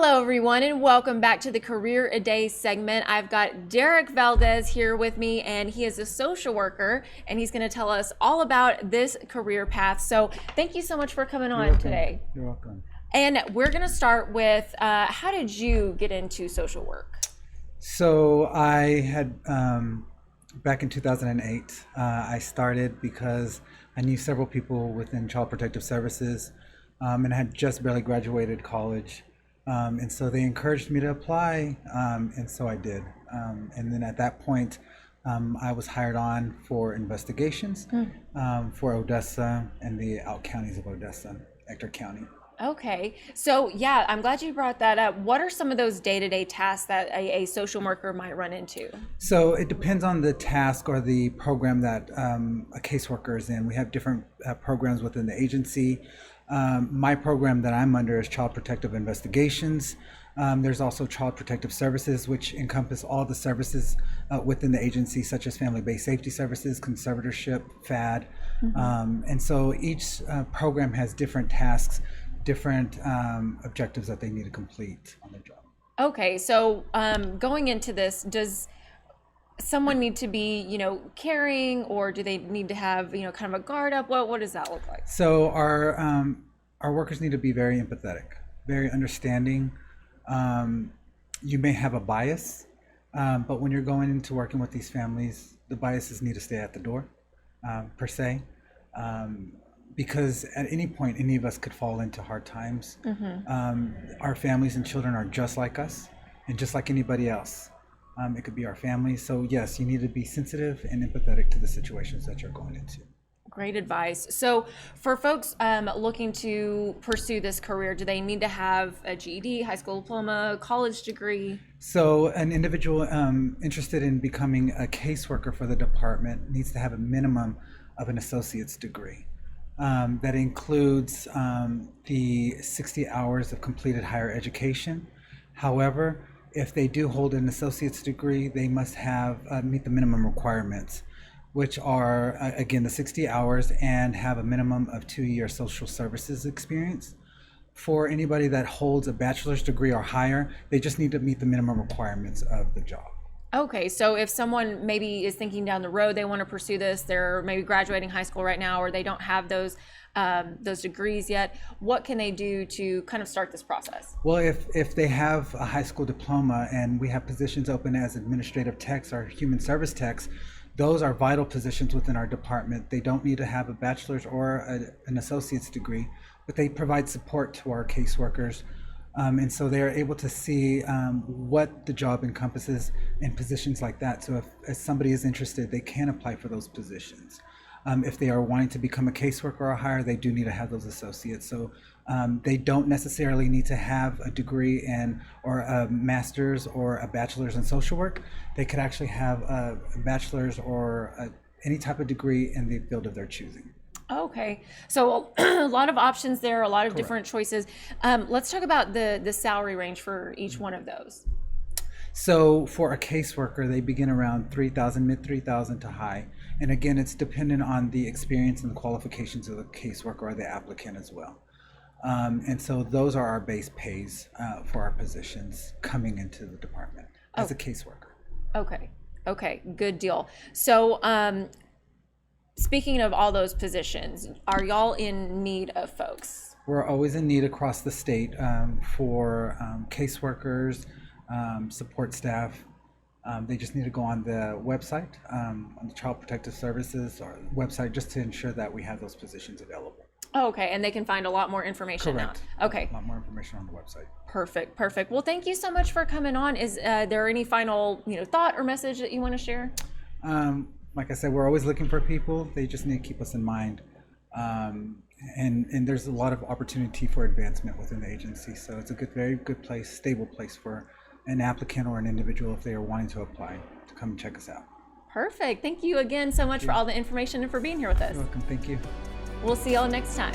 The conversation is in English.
Hello everyone and welcome back to the Career a Day segment. I've got Deric Valdez here with me, and he is a social worker and he's going to tell us all about this career path. So thank you so much for coming on today. You're welcome. And we're going to start with how did you get into social work? So I had back in 2008 I started because I knew several people within Child Protective Services, and I had just barely graduated college. And so they encouraged me to apply, and so I did. And then at that point, I was hired on for investigations for Odessa and the out counties of Odessa, Ector County. Okay, so yeah, I'm glad you brought that up. What are some of those day-to-day tasks that a social worker might run into? So it depends on the task or the program that a caseworker is in. We have different programs within the agency. My program that I'm under is Child Protective Investigations. There's also Child Protective Services, which encompass all the services within the agency, such as family-based safety services, conservatorship, FAD. And so each program has different tasks, different objectives that they need to complete on their job. Okay, so going into this, does someone need to be, caring, or do they need to have, kind of a guard up? What does that look like? So our workers need to be very empathetic, very understanding. You may have a bias, but when you're going into working with these families, the biases need to stay at the door, per se, because at any point, any of us could fall into hard times. Our families and children are just like us, and just like anybody else. It could be our family. So yes, you need to be sensitive and empathetic to the situations that you're going into. Great advice. So for folks looking to pursue this career, do they need to have a GED, high school diploma, college degree? So an individual interested in becoming a caseworker for the department needs to have a minimum of an associate's degree. That includes the 60 hours of completed higher education. However, if they do hold an associate's degree, they must have meet the minimum requirements, which are, again, the 60 hours and have a minimum of 2-year social services experience. For anybody that holds a bachelor's degree or higher, they just need to meet the minimum requirements of the job. Okay, so if someone maybe is thinking down the road, they want to pursue this, they're maybe graduating high school right now, or they don't have those degrees yet, what can they do to kind of start this process? Well, if they have a high school diploma, and we have positions open as administrative techs or human service techs, those are vital positions within our department. They don't need to have a bachelor's or an associate's degree, but they provide support to our caseworkers. And so they are able to see what the job encompasses in positions like that. So if somebody is interested, they can apply for those positions. If they are wanting to become a caseworker or higher, they do need to have those associates. So they don't necessarily need to have a degree or a master's or a bachelor's in social work. They could actually have a bachelor's or any type of degree in the field of their choosing. Okay, so a lot of options there, a lot of Correct. different choices. Let's talk about the salary range for each one of those. So for a caseworker, they begin around 3,000, mid 3,000 to high. And again, it's dependent on the experience and the qualifications of the caseworker or the applicant as well. And so those are our base pays for our positions coming into the department as a caseworker. Okay, good deal. So speaking of all those positions, are y'all in need of folks? We're always in need across the state for caseworkers, support staff. They just need to go on the website, on the Child Protective Services or website, just to ensure that we have those positions available. Okay, and they can find a lot more information Correct. now. Okay. A lot more information on the website. Perfect. Well, thank you so much for coming on. Is there any final thought or message that you want to share? Like I said, we're always looking for people. They just need to keep us in mind. And there's a lot of opportunity for advancement within the agency. So it's a very good place, stable place for an applicant or an individual, if they are wanting to apply, to come and check us out. Perfect. Thank you again so much for all the information and for being here with us. You're welcome. Thank you. We'll see y'all next time.